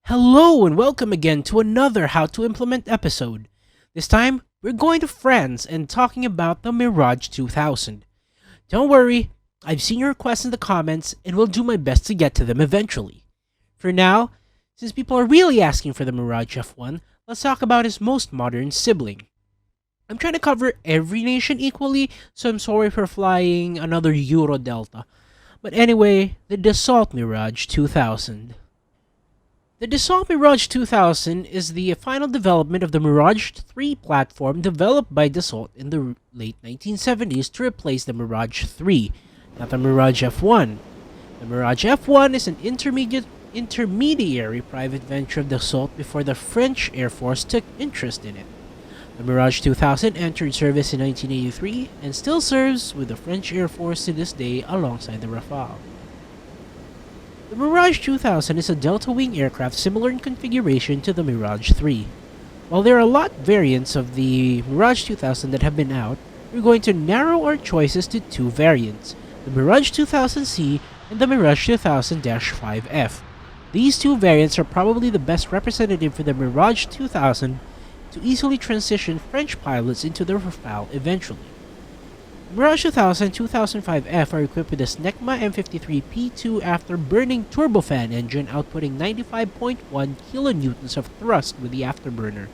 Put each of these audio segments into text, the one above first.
Hello and welcome again to another How to Implement episode. This time, we're going to France and talking about the Mirage 2000. Don't worry, I've seen your requests in the comments and will do my best to get to them eventually. For now, since people are really asking for the Mirage F1, let's talk about his most modern sibling. I'm trying to cover every nation equally, so I'm sorry for flying another Euro Delta. But anyway, the Dassault Mirage 2000. The Dassault Mirage 2000 is the final development of the Mirage 3 platform developed by Dassault in the late 1970s to replace the Mirage 3, not the Mirage F1. The Mirage F1 is an intermediary private venture of Dassault before the French Air Force took interest in it. The Mirage 2000 entered service in 1983 and still serves with the French Air Force to this day alongside the Rafale. The Mirage 2000 is a delta-wing aircraft similar in configuration to the Mirage 3. While there are a lot of variants of the Mirage 2000 that have been out, we're going to narrow our choices to two variants, the Mirage 2000C and the Mirage 2000-5F. These two variants are probably the best representative for the Mirage 2000 to easily transition French pilots into the Rafale eventually. The Mirage 2000 2005F are equipped with a SNECMA M53 P2 afterburning turbofan engine outputting 95.1 kilonewtons of thrust with the afterburner.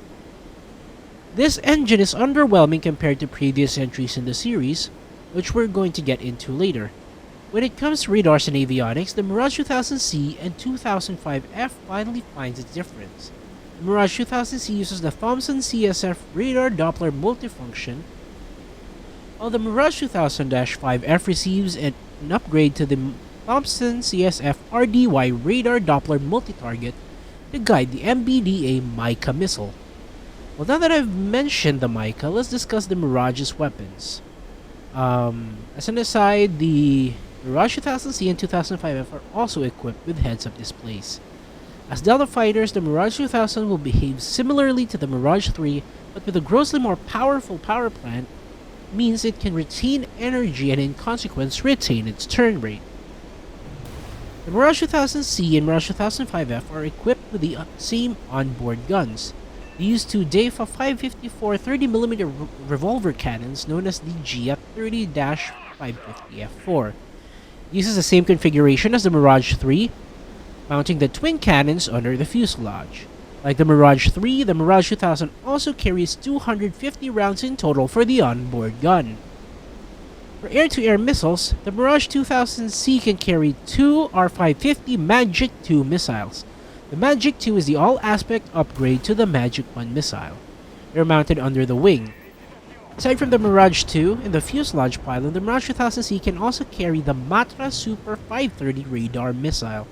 This engine is underwhelming compared to previous entries in the series, which we're going to get into later. When it comes to radars and avionics, the Mirage 2000C and 2005F finally finds its difference. The Mirage 2000C uses the Thomson CSF radar Doppler multifunction, while the Mirage 2000-5F receives an upgrade to the Thomson CSF RDY radar Doppler multi-target to guide the MBDA Mica missile. Well, now that I've mentioned the Mica, let's discuss the Mirage's weapons. As an aside, the Mirage 2000C and 2005F are also equipped with heads-up displays. As Delta fighters, the Mirage 2000 will behave similarly to the Mirage 3, but with a grossly more powerful power plant means it can retain energy and in consequence retain its turn rate. The Mirage 2000C and Mirage 2005F are equipped with the same onboard guns. They use two DEFA 554 30mm revolver cannons known as the GF30-550F4. It uses the same configuration as the Mirage 3, mounting the twin cannons under the fuselage. Like the Mirage 3, the Mirage 2000 also carries 250 rounds in total for the onboard gun. For air-to-air missiles, the Mirage 2000C can carry two R550 Magic 2 missiles. The Magic 2 is the all-aspect upgrade to the Magic 1 missile. They're mounted under the wing. Aside from the Mirage 2 and the fuselage pylon, the Mirage 2000C can also carry the Matra Super 530 radar missile.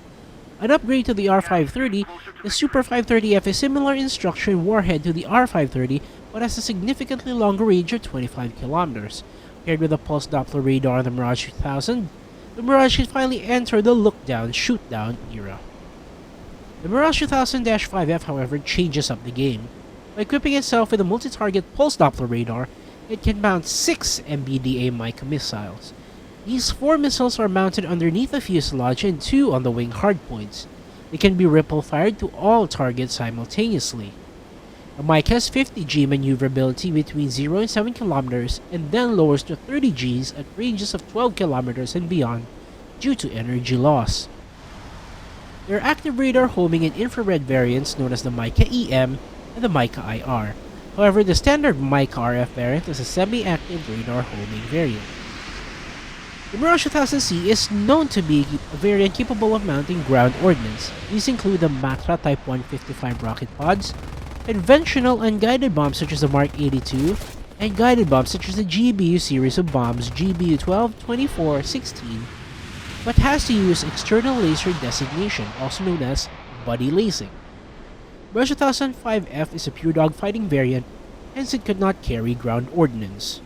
An upgrade to the R530, the Super 530F is similar in structure and warhead to the R530 but has a significantly longer range of 25 kilometers. Paired with a pulse Doppler radar on the Mirage 2000, the Mirage can finally enter the look-down, shoot-down era. The Mirage 2000-5F, however, changes up the game. By equipping itself with a multi-target pulse Doppler radar, it can mount 6 MBDA Mica missiles. These 4 missiles are mounted underneath the fuselage and 2 on the wing hardpoints. They can be ripple-fired to all targets simultaneously. The Mica has 50 G maneuverability between 0 and 7 kilometers and then lowers to 30 Gs at ranges of 12 kilometers and beyond due to energy loss. There are active radar homing and infrared variants known as the Mica EM and the Mica IR. However, the standard Mica RF variant is a semi-active radar homing variant. The Mirage 2000C is known to be a variant capable of mounting ground ordnance. These include the Matra Type 155 rocket pods, conventional unguided bombs such as the Mark 82, and guided bombs such as the GBU series of bombs GBU 12, 24, 16, but has to use external laser designation, also known as buddy lasing. Mirage 2005F is a pure dogfighting variant, hence it could not carry ground ordnance.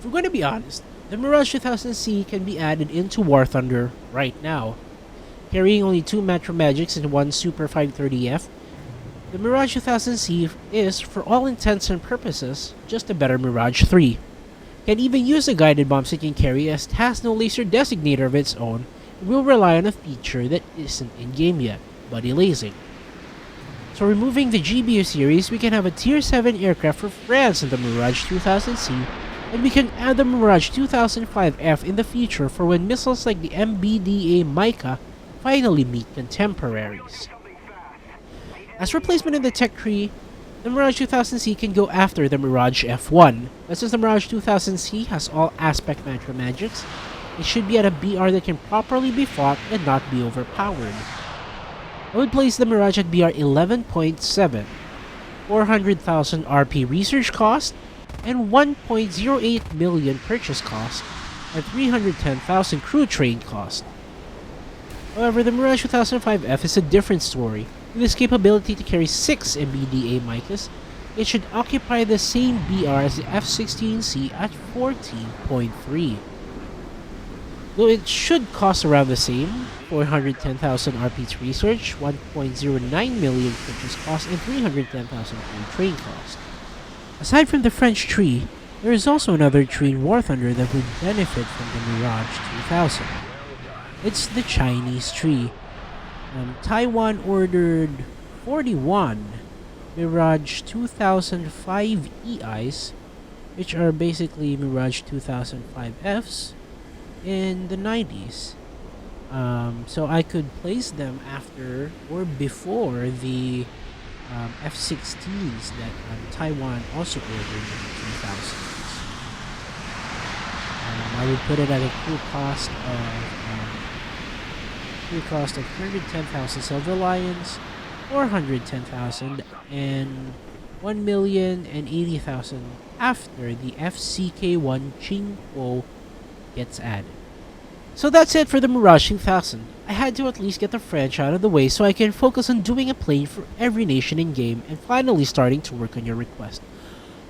If we're going to be honest, the Mirage 2000C can be added into War Thunder right now. Carrying only 2 Matra Magics and 1 Super 530F, the Mirage 2000C is, for all intents and purposes, just a better Mirage 3. Can even use the guided bombs it can carry as it has no laser designator of its own and will rely on a feature that isn't in-game yet, buddy lasing. So removing the GBU series, we can have a Tier 7 aircraft for France in the Mirage 2000C, and we can add the Mirage 2005F in the future for when missiles like the MBDA Mica finally meet contemporaries. As replacement in the tech tree, the Mirage 2000C can go after the Mirage F1, but since the Mirage 2000C has all aspect macro magics, it should be at a BR that can properly be fought and not be overpowered. I would place the Mirage at BR 11.7, 400,000 RP research cost, and 1.08 million purchase cost, and 310,000 crew train cost. However, the Mirage 2005F is a different story. With its capability to carry 6 MBDA Micas, it should occupy the same BR as the F-16C at 14.3. Though it should cost around the same, 410,000 RP to research, 1.09 million purchase cost, and 310,000 crew train cost. Aside from the French tree, there is also another tree in War Thunder that would benefit from the Mirage 2000. It's the Chinese tree. Taiwan ordered 41 Mirage 2005 EIs, which are basically Mirage 2005Fs in the 90s. So I could place them after or before the F-16s that Taiwan also ordered in the 2000s. I would put it at a crew cost of 110,000 Silver Lions, 410,000, and 1,080,000 after the FCK1 Qingpo gets added. So that's it for the Mirage 2000. I had to at least get the French out of the way so I can focus on doing a plane for every nation in game and finally starting to work on your request.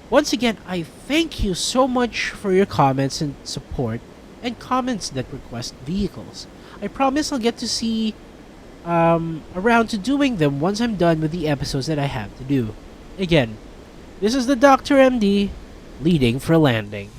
Once again, I thank you so much for your comments and support and comments that request vehicles. I promise I'll get to see around to doing them once I'm done with the episodes that I have to do. Again, this is the Dr. MD leading for landing.